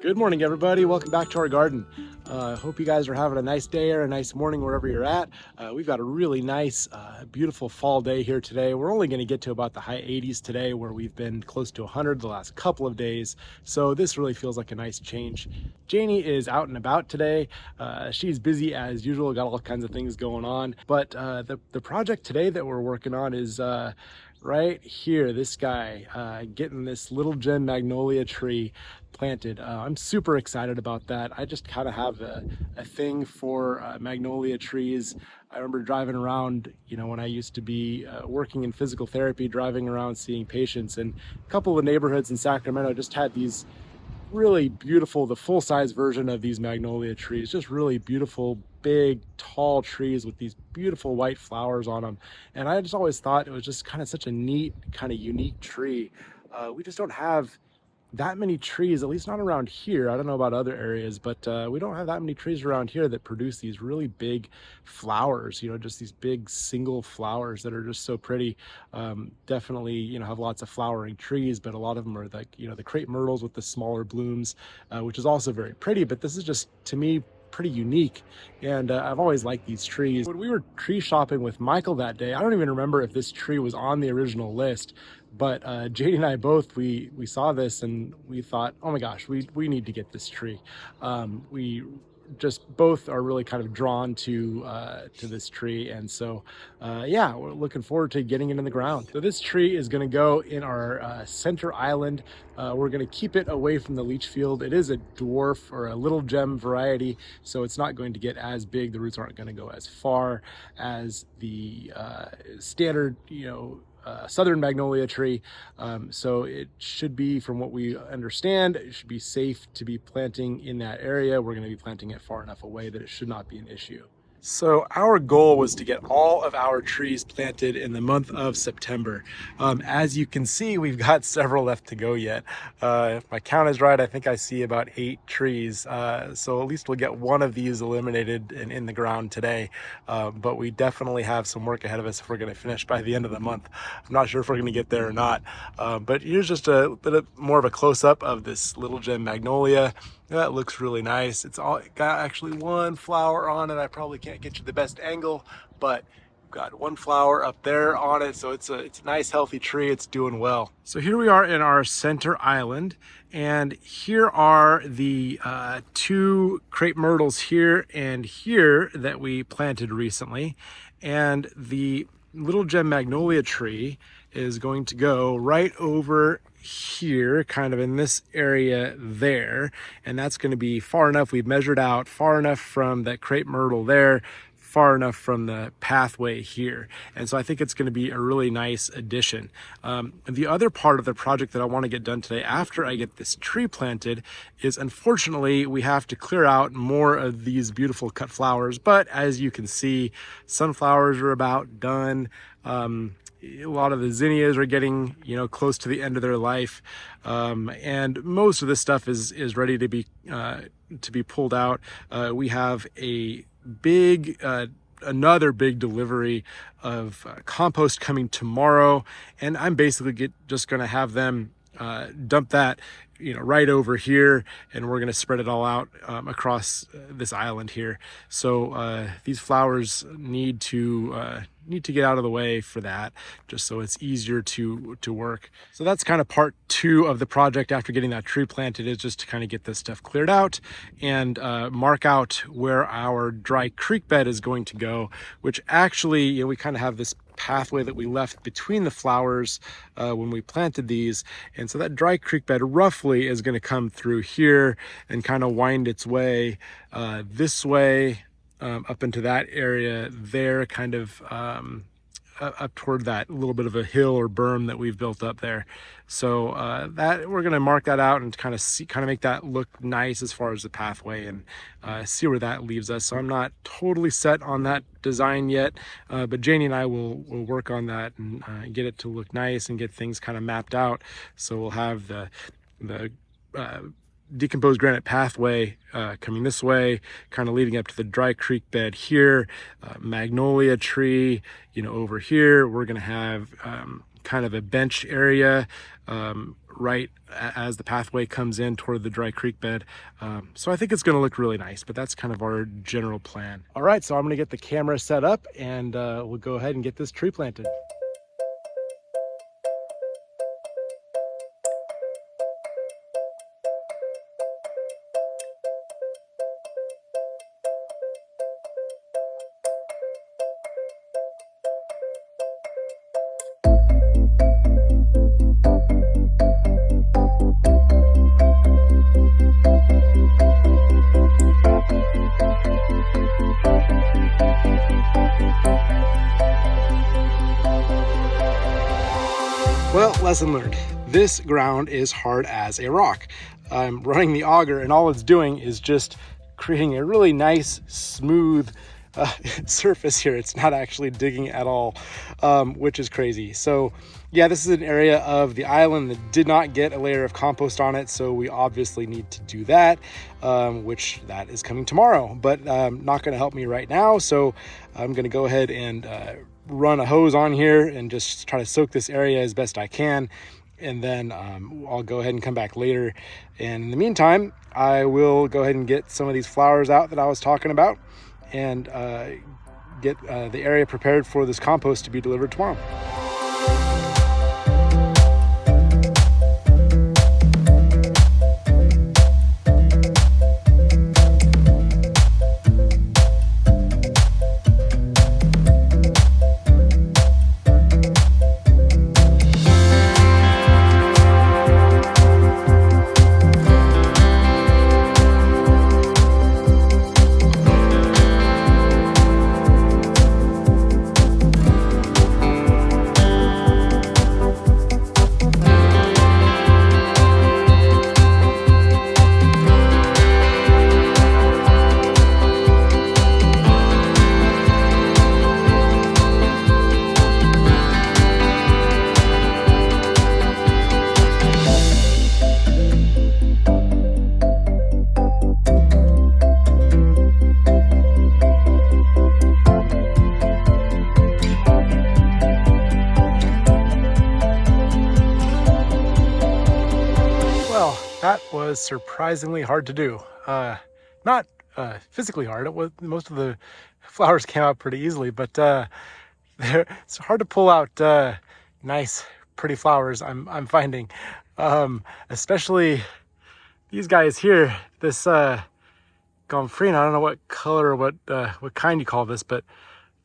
Good morning, everybody. Welcome back to our garden. Hope you guys are having a nice day or a nice morning wherever you're at. We've got a really nice, beautiful fall day here today. We're only going to get to about the high 80s today, where we've been close to 100 the last couple of days. So this really feels like a nice change. Janey is out and about today. She's busy as usual, got all kinds of things going on. But the project today that we're working on is right here, this guy, getting this little gem magnolia tree planted. I'm super excited about that. I just kind of have a thing for magnolia trees. I remember driving around, when I used to be working in physical therapy, driving around seeing patients, and a couple of the neighborhoods in Sacramento just had these really beautiful, the full-size version of these magnolia trees, just really beautiful, big, tall trees with these beautiful white flowers on them. And I just always thought it was just kind of such a neat, kind of unique tree. We just don't have that many trees, at least not around here. I don't know about other areas, but we don't have that many trees around here that produce these really big flowers, just these big single flowers that are just so pretty. Definitely, have lots of flowering trees, but a lot of them are like, the crepe myrtles with the smaller blooms, which is also very pretty. But this is just, to me, pretty unique, and I've always liked these trees. When we were tree shopping with Michael that day, I don't even remember if this tree was on the original list, but JD and I both, we saw this and we thought, oh my gosh, we need to get this tree. We just both are really kind of drawn to this tree, and so yeah, we're looking forward to getting it in the ground. So this tree is going to go in our center island. We're going to keep it away from the leach field. It is a dwarf or a little gem variety, so it's not going to get as big. The roots aren't going to go as far as the standard, southern magnolia tree. So it should be, from what we understand, it should be safe to be planting in that area. We're going to be planting it far enough away that it should not be an issue. So our goal was to get all of our trees planted in the month of September. As you can see, we've got several left to go yet. If my count is right, I think I see about 8 trees. So at least we'll get one of these eliminated and in the ground today. But we definitely have some work ahead of us if we're going to finish by the end of the month. I'm not sure if we're going to get there or not. But here's just a bit more of a close-up of this little gem magnolia. That looks really nice. It's got actually one flower on it. I probably can't get you the best angle, but we've got one flower up there on it. So it's a nice, healthy tree. It's doing well. So here we are in our center island, and here are the 2 crepe myrtles here and here that we planted recently. And the little gem magnolia tree is going to go right over here, kind of in this area there, and that's going to be far enough. We've measured out far enough from that crepe myrtle there, far enough from the pathway here, and so I think it's going to be a really nice addition. The other part of the project that I want to get done today after I get this tree planted is, unfortunately, we have to clear out more of these beautiful cut flowers. But as you can see, sunflowers are about done. A lot of the zinnias are getting, close to the end of their life, and most of this stuff is ready to be pulled out. We have a big another big delivery of compost coming tomorrow, and I'm basically just going to have them dump that right over here, and we're going to spread it all out across this island here. So these flowers need to get out of the way for that, just so it's easier to work. So that's kind of part 2 of the project after getting that tree planted, is just to kind of get this stuff cleared out and mark out where our dry creek bed is going to go, which actually, we kind of have this pathway that we left between the flowers when we planted these, and so that dry creek bed roughly is going to come through here and kind of wind its way this way up into that area there, kind of up toward that little bit of a hill or berm that we've built up there. So that we're going to mark that out and kind of make that look nice as far as the pathway, and see where that leaves us. So I'm not totally set on that design yet, but Janie and I will work on that and get it to look nice and get things kind of mapped out. So we'll have the decomposed granite pathway coming this way, kind of leading up to the dry creek bed here, magnolia tree, you know, over here. We're going to have kind of a bench area right as the pathway comes in toward the dry creek bed. So I think it's going to look really nice, but that's kind of our general plan. All right, so I'm going to get the camera set up and we'll go ahead and get this tree planted. Well, lesson learned. This ground is hard as a rock. I'm running the auger and all it's doing is just creating a really nice, smooth surface here. It's not actually digging at all, which is crazy. So yeah, this is an area of the island that did not get a layer of compost on it. So we obviously need to do that, which that is coming tomorrow, but not going to help me right now. So I'm going to go ahead and run a hose on here and just try to soak this area as best I can. And then I'll go ahead and come back later. And in the meantime, I will go ahead and get some of these flowers out that I was talking about and get the area prepared for this compost to be delivered tomorrow. That was surprisingly hard to do. Not physically hard. It was, most of the flowers came out pretty easily, but it's hard to pull out nice, pretty flowers. I'm finding, especially these guys here. This Gomfrina. I don't know what color or what kind you call this, but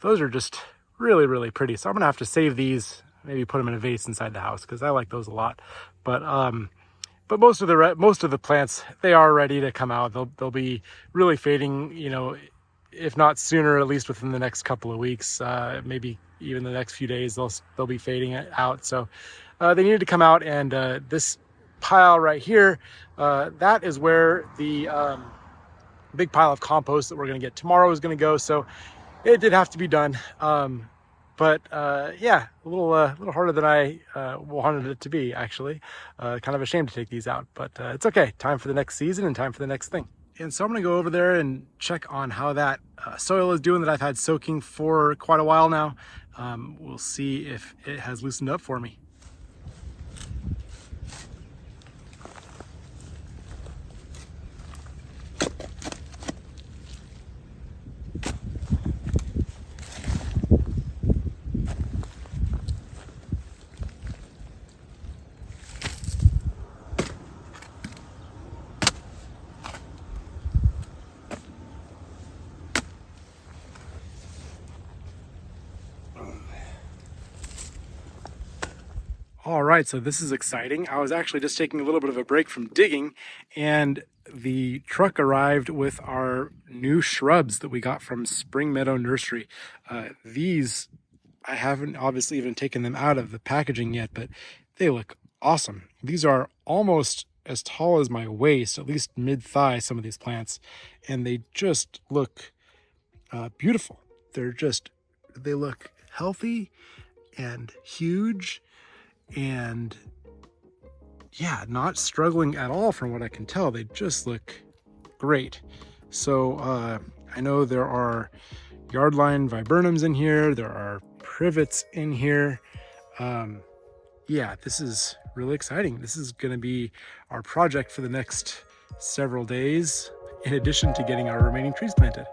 those are just really, really pretty. So I'm gonna have to save these. Maybe put them in a vase inside the house because I like those a lot. But most of the plants, they are ready to come out. They'll be really fading, you know, if not sooner, at least within the next couple of weeks, maybe even the next few days, they'll be fading out. So they needed to come out, and this pile right here, that is where the big pile of compost that we're going to get tomorrow is going to go. So it did have to be done. But yeah, a little harder than I wanted it to be, actually. Kind of ashamed to take these out, but it's okay. Time for the next season and time for the next thing. And so I'm gonna go over there and check on how that soil is doing that I've had soaking for quite a while now. We'll see if it has loosened up for me. All right, so this is exciting. I was actually just taking a little bit of a break from digging, and the truck arrived with our new shrubs that we got from Spring Meadow Nursery. These, I haven't obviously even taken them out of the packaging yet, but they look awesome. These are almost as tall as my waist, at least mid-thigh, some of these plants, and they just look beautiful. They look healthy and huge, and yeah, not struggling at all from what I can tell. They just look great. So I know there are yardline viburnums in here. There are privets in here. Yeah, this is really exciting. This is going to be our project for the next several days, in addition to getting our remaining trees planted.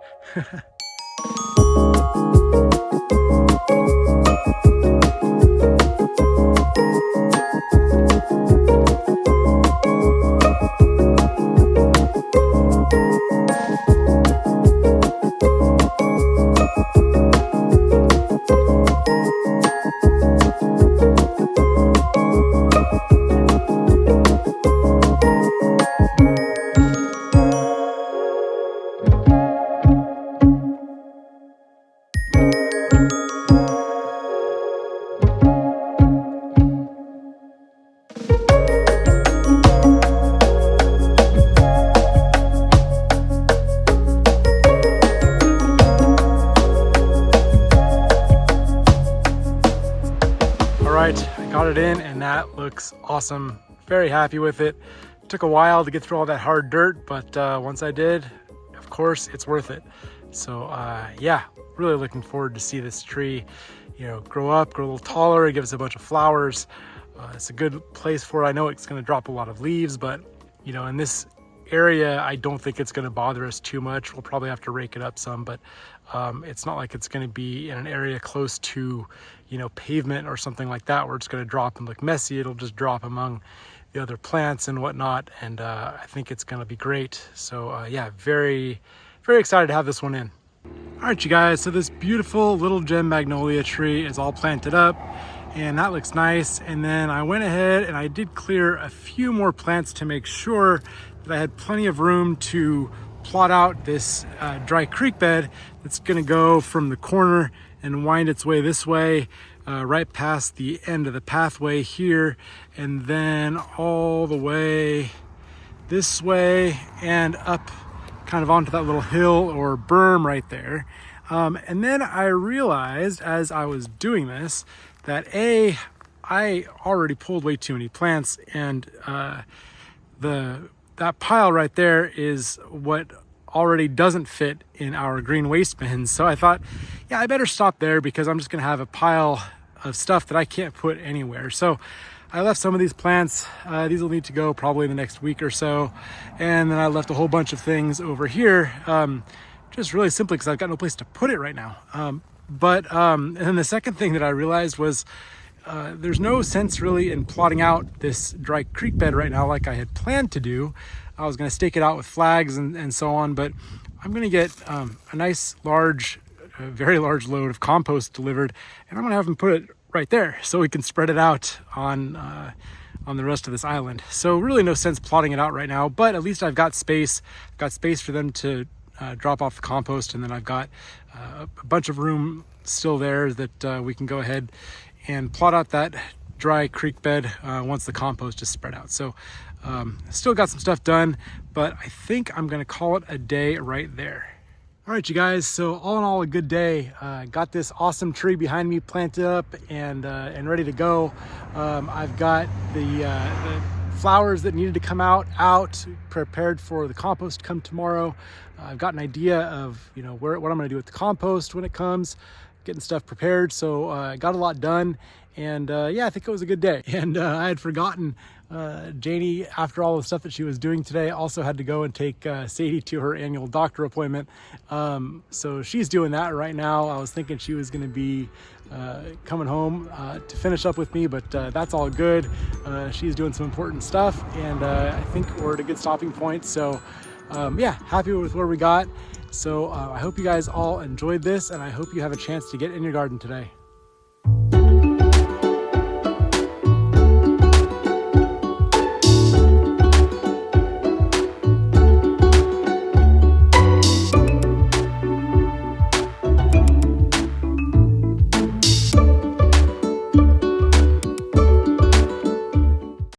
I got it in and that looks awesome. Very happy with it. Took a while to get through all that hard dirt, but once I did, of course, it's worth it. So yeah, really looking forward to see this tree, you know, grow up, grow a little taller, give us a bunch of flowers. It's a good place for it. I know it's going to drop a lot of leaves, but you know, in this area, I don't think it's going to bother us too much. We'll probably have to rake it up some, but it's not like it's going to be in an area close to, you know, pavement or something like that where it's going to drop and look messy. It'll just drop among the other plants and whatnot, and I think it's going to be great. So yeah, very excited to have this one in. All right, you guys, so this beautiful little gem magnolia tree is all planted up and that looks nice. And then I went ahead and I did clear a few more plants to make sure that I had plenty of room to plot out this dry creek bed that's going to go from the corner and wind its way this way, right past the end of the pathway here, and then all the way this way and up kind of onto that little hill or berm right there. And then I realized as I was doing this that I already pulled way too many plants, and that pile right there is what already doesn't fit in our green waste bins. So I thought, yeah, I better stop there because I'm just gonna have a pile of stuff that I can't put anywhere. So I left some of these plants. These will need to go probably in the next week or so. And then I left a whole bunch of things over here, just really simply because I've got no place to put it right now. And then the second thing that I realized was there's no sense really in plotting out this dry creek bed right now like I had planned to do. I was going to stake it out with flags and so on, but I'm going to get a nice very large load of compost delivered, and I'm going to have them put it right there so we can spread it out on the rest of this island. So really no sense plotting it out right now, but at least I've got space. I've got space for them to drop off the compost, and then I've got a bunch of room still there that we can go ahead and plot out that dry creek bed once the compost is spread out. So still got some stuff done, but I think I'm gonna call it a day right there. All right, you guys, so all in all, a good day. Got this awesome tree behind me planted up and ready to go. I've got the flowers that needed to come out prepared for the compost to come tomorrow. I've got an idea of, you know, what I'm gonna do with the compost when it comes, getting stuff prepared. So got a lot done, and yeah, I think it was a good day. And I had forgotten Janey, after all the stuff that she was doing today, also had to go and take Sadie to her annual doctor appointment. So she's doing that right now. I was thinking she was going to be coming home to finish up with me, but that's all good. She's doing some important stuff, and I think we're at a good stopping point. So yeah, happy with where we got. So I hope you guys all enjoyed this, and I hope you have a chance to get in your garden today.